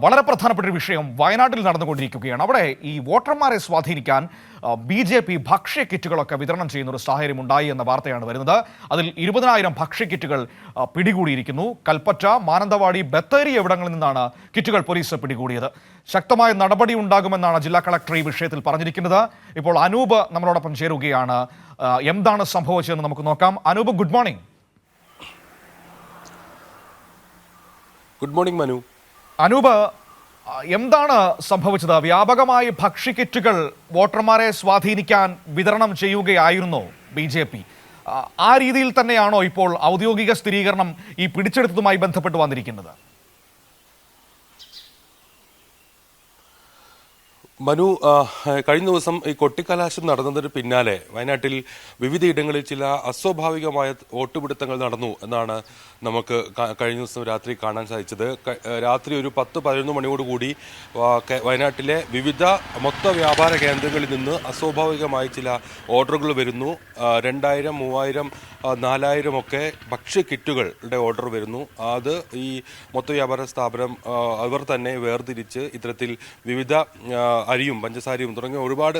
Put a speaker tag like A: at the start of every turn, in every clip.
A: വളരെ പ്രധാനപ്പെട്ട ഒരു വിഷയം വയനാട്ടിൽ നടന്നുകൊണ്ടിരിക്കുകയാണ്. അവിടെ ഈ വോട്ടർമാരെ സ്വാധീനിക്കാൻ BJP ഭക്ഷ്യ കിറ്റുകളൊക്കെ വിതരണം ചെയ്യുന്ന ഒരു സാഹചര്യം ഉണ്ടായി എന്ന വാർത്തയാണ് വരുന്നത്. അതിൽ 20,000 ഭക്ഷ്യ കിറ്റുകൾ പിടികൂടിയിരിക്കുന്നു. കൽപ്പറ്റ, മാനന്തവാടി, ബത്തേരി എന്നിവിടങ്ങളിൽ നിന്നാണ് കിറ്റുകൾ പോലീസ് പിടികൂടിയത്. ശക്തമായ നടപടി ഉണ്ടാകുമെന്നാണ് ജില്ലാ കളക്ടർ ഈ വിഷയത്തിൽ പറഞ്ഞിരിക്കുന്നത്. ഇപ്പോൾ അനൂപ് നമ്മളോടൊപ്പം ചേരുകയാണ്. എന്താണ് സംഭവിച്ചതെന്ന് നമുക്ക് നോക്കാം. Anoop, good morning.
B: Good morning Manu.
A: Anoop, എന്താണ് സംഭവിച്ചത്? വ്യാപകമായി ഭക്ഷ്യക്കിറ്റുകൾ വോട്ടർമാരെ സ്വാധീനിക്കാൻ വിതരണം ചെയ്യുകയായിരുന്നോ BJP? ആ രീതിയിൽ തന്നെയാണോ ഇപ്പോൾ ഔദ്യോഗിക സ്ഥിരീകരണം ഈ പിടിച്ചെടുത്തതുമായി ബന്ധപ്പെട്ട് വന്നിരിക്കുന്നത്?
B: മനു, കഴിഞ്ഞ ദിവസം ഈ കൊട്ടിക്കലാശം നടന്നതിന് പിന്നാലെ വയനാട്ടിൽ വിവിധയിടങ്ങളിൽ ചില അസ്വാഭാവികമായ വോട്ടുപിടുത്തങ്ങൾ നടന്നു എന്നാണ് നമുക്ക് കഴിഞ്ഞ ദിവസം രാത്രി കാണാൻ സാധിച്ചത്. രാത്രി ഒരു 10-11 മണിയോടുകൂടി വയനാട്ടിലെ വിവിധ മൊത്ത വ്യാപാര കേന്ദ്രങ്ങളിൽ നിന്ന് അസ്വാഭാവികമായി ചില ഓർഡറുകൾ വരുന്നു. 2000, 3000, 4000 ഒക്കെ ഭക്ഷ്യ കിറ്റുകളുടെ ഓർഡർ വരുന്നു. അത് ഈ മൊത്ത വ്യാപാര സ്ഥാപനം അവർ തന്നെ വേർതിരിച്ച് ഇത്തരത്തിൽ വിവിധ അരിയും പഞ്ചസാരയും തുടങ്ങിയ ഒരുപാട്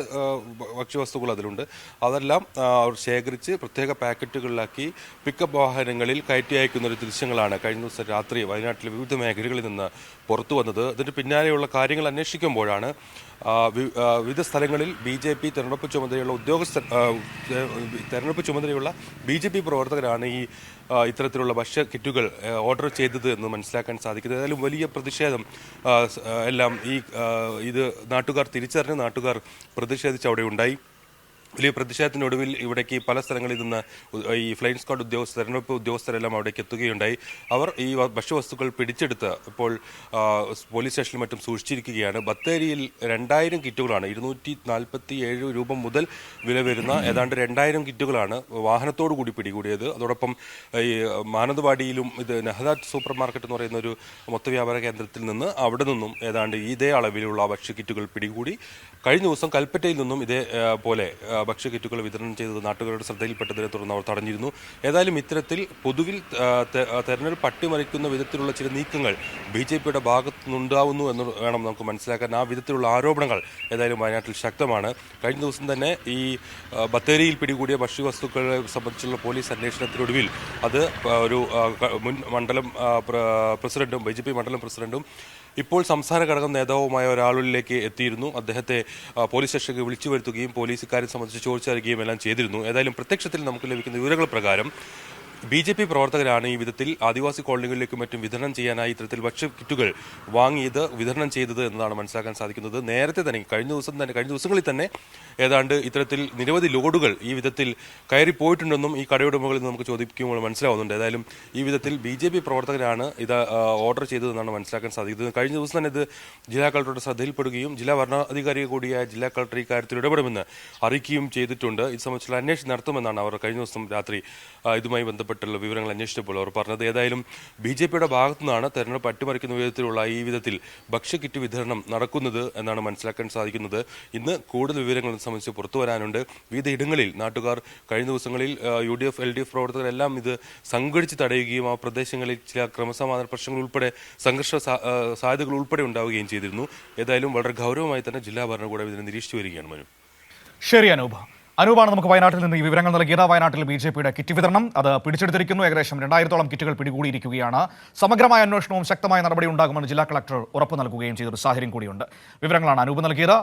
B: ഭക്ഷ്യവസ്തുക്കൾ അതിലുണ്ട്. അതെല്ലാം അവർ ശേഖരിച്ച് പ്രത്യേക പാക്കറ്റുകളിലാക്കി പിക്കപ്പ് വാഹനങ്ങളിൽ കയറ്റി അയക്കുന്ന ഒരു ദൃശ്യങ്ങളാണ് കഴിഞ്ഞ ദിവസം രാത്രി വയനാട്ടിലെ വിവിധ മേഖലകളിൽ നിന്ന് പുറത്തു വന്നത്. ഇതിന് പിന്നാലെയുള്ള കാര്യങ്ങൾ അന്വേഷിക്കുമ്പോഴാണ് വിവിധ സ്ഥലങ്ങളിൽ BJP തെരഞ്ഞെടുപ്പ് ചുമതലയുള്ള BJP പ്രവർത്തകരാണ് ഈ ഇത്തരത്തിലുള്ള ഭക്ഷ്യ കിറ്റുകൾ ഓർഡർ ചെയ്തത് എന്ന് മനസ്സിലാക്കാൻ സാധിക്കുന്നത്. ഏതായാലും വലിയ പ്രതിഷേധം എല്ലാം ഇത് നാട്ടുകാർ തിരിച്ചറിഞ്ഞ് നാട്ടുകാർ പ്രതിഷേധിച്ച് അവിടെ ഉണ്ടായി. വലിയ പ്രതിഷേധത്തിനൊടുവിൽ ഇവിടേക്ക് പല സ്ഥലങ്ങളിൽ നിന്ന് ഈ ഫ്ലൈയിങ് സ്ക്വാഡ് തെരഞ്ഞെടുപ്പ് ഉദ്യോഗസ്ഥരെല്ലാം അവിടേക്ക് എത്തുകയുണ്ടായി. അവർ ഈ ഭക്ഷ്യവസ്തുക്കൾ പിടിച്ചെടുത്ത് ഇപ്പോൾ പോലീസ് സ്റ്റേഷനിലും മറ്റും സൂക്ഷിച്ചിരിക്കുകയാണ്. ബത്തേരിയിൽ 2000 കിറ്റുകളാണ്, 247 രൂപ മുതൽ വില വരുന്ന ഏതാണ്ട് 2000 കിറ്റുകളാണ് വാഹനത്തോടു കൂടി പിടികൂടിയത്. അതോടൊപ്പം ഈ മാനന്തവാടിയിലും ഇത് നെഹദാറ്റ് സൂപ്പർ മാർക്കറ്റ് എന്ന് പറയുന്ന ഒരു മൊത്ത വ്യാപാര കേന്ദ്രത്തിൽ നിന്ന് അവിടെ നിന്നും ഏതാണ്ട് ഇതേ അളവിലുള്ള ഭക്ഷ്യ കിറ്റുകൾ പിടികൂടി. കഴിഞ്ഞ ദിവസം കൽപ്പറ്റയിൽ നിന്നും ഇതേപോലെ ഭക്ഷ്യ കിറ്റുകൾ വിതരണം ചെയ്തത് നാട്ടുകാരുടെ ശ്രദ്ധയിൽപ്പെട്ടതിനെ തുടർന്ന് അവർ തടഞ്ഞിരുന്നു. ഏതായാലും ഇത്തരത്തിൽ പൊതുവിൽ തെരഞ്ഞെടുപ്പ് അട്ടിമറിക്കുന്ന വിധത്തിലുള്ള ചില നീക്കങ്ങൾ BJPയുടെ ഭാഗത്തു നിന്നുണ്ടാവുന്നു എന്ന് വേണം നമുക്ക് മനസ്സിലാക്കാൻ. ആ വിധത്തിലുള്ള ആരോപണങ്ങൾ ഏതായാലും വയനാട്ടിൽ ശക്തമാണ്. കഴിഞ്ഞ ദിവസം തന്നെ ഈ ബത്തേരിയിൽ പിടികൂടിയ ഭക്ഷ്യവസ്തുക്കളെ സംബന്ധിച്ചുള്ള പോലീസ് അന്വേഷണത്തിനൊടുവിൽ അത് ഒരു മുൻ മണ്ഡലം പ്രസിഡന്റും BJP മണ്ഡലം പ്രസിഡന്റും ഇപ്പോൾ സംസ്ഥാന ഘടകം നേതാവുമായ ഒരാളിലേക്ക് എത്തിയിരുന്നു. അദ്ദേഹത്തെ പോലീസ് സ്റ്റേഷനിലേക്ക് വിളിച്ചു വരുത്തുകയും പോലീസ് ഇക്കാര്യം സംബന്ധിച്ച് ചോദിച്ചറിയുകയും എല്ലാം ചെയ്തിരുന്നു. ഏതായാലും പ്രത്യക്ഷത്തിൽ നമുക്ക് ലഭിക്കുന്ന വിവരങ്ങൾ പ്രകാരം BJP പ്രവർത്തകരാണ് ഈ വിധത്തിൽ ആദിവാസി കോളനികളിലേക്കും മറ്റും വിതരണം ചെയ്യാനായി ഇത്തരത്തിൽ ഭക്ഷ്യ കിറ്റുകൾ വാങ്ങിയത് വിതരണം ചെയ്തത് എന്നതാണ് മനസ്സിലാക്കാൻ സാധിക്കുന്നത്. നേരത്തെ തന്നെ കഴിഞ്ഞ ദിവസങ്ങളിൽ തന്നെ ഏതാണ്ട് ഇത്തരത്തിൽ നിരവധി ലോഡുകൾ ഈ വിധത്തിൽ കയറിപ്പോയിട്ടുണ്ടെന്നും ഈ കടയുടമകളിൽ നിന്ന് നമുക്ക് ചോദിക്കുമ്പോൾ മനസ്സിലാവുന്നുണ്ട്. ഏതായാലും ഈ വിധത്തിൽ BJP പ്രവർത്തകരാണ് ഇത് ഓർഡർ ചെയ്തതെന്നാണ് മനസ്സിലാക്കാൻ സാധിക്കുന്നത്. കഴിഞ്ഞ ദിവസം തന്നെ ഇത് ജില്ലാ കളക്ടറുടെ ശ്രദ്ധയിൽപ്പെടുകയും ജില്ലാ ഭരണാധികാരി കൂടിയായ ജില്ലാ കളക്ടർ ഇക്കാര്യത്തിൽ ഇടപെടുമെന്ന് അറിയിക്കുകയും ചെയ്തിട്ടുണ്ട്. ഇത് സംബന്ധിച്ചുള്ള അന്വേഷണം നടത്തുമെന്നാണ് അവർ കഴിഞ്ഞ ദിവസം രാത്രി ഇതുമായി ബന്ധപ്പെട്ടുള്ള വിവരങ്ങൾ അന്വേഷിച്ചപ്പോൾ അവർ പറഞ്ഞത്. ഏതായാലും BJPയുടെ ഭാഗത്തു നിന്നാണ് തെരഞ്ഞെടുപ്പ് അട്ടിമറിക്കുന്ന വിധത്തിലുള്ള ഈ വിധത്തിൽ ഭക്ഷ്യ കിറ്റ് വിതരണം നടക്കുന്നത് എന്നാണ് മനസ്സിലാക്കാൻ സാധിക്കുന്നത്. ഇന്ന് കൂടുതൽ വിവരങ്ങൾ സംബന്ധിച്ച് പുറത്തു വരാനുണ്ട്. വിവിധ ഇടങ്ങളിൽ നാട്ടുകാർ കഴിഞ്ഞ ദിവസങ്ങളിൽ UDF LDF പ്രവർത്തകരെല്ലാം ഇത് സംഘടിച്ച് തടയുകയും ആ പ്രദേശങ്ങളിൽ ചില ക്രമസമാധാന പ്രശ്നങ്ങൾ ഉൾപ്പെടെ സംഘർഷ സാധ്യതകൾ ഉൾപ്പെടെ ഉണ്ടാവുകയും ചെയ്തിരുന്നു. ഏതായാലും വളരെ ഗൗരവമായി തന്നെ ജില്ലാ ഭരണകൂടം ഇതിനെ നിരീക്ഷിച്ചു വരികയാണ്. മനു,
A: ശരി. അനൂപാണ് നമുക്ക് വയനാട്ടിൽ നിന്ന് ഈ വിവരങ്ങൾ നൽകിയത്. വയനാട്ടിൽ BJPയുടെ കിറ്റ് വിതരണം അത് പിടിച്ചെടുത്തിരിക്കുന്നു. ഏകദേശം 2000-ഓളം കിറ്റുകൾ പിടികൂടിയിരിക്കുകയാണ്. സമഗ്രമായ അന്വേഷണവും ശക്തമായ നടപടി ഉണ്ടാകുമെന്ന് ജില്ലാ കളക്ടർ ഉറപ്പ് നൽകുകയും ചെയ്തൊരു സാഹചര്യം കൂടിയുണ്ട്. വിവരങ്ങളാണ് അനൂപ് നൽകിയത്.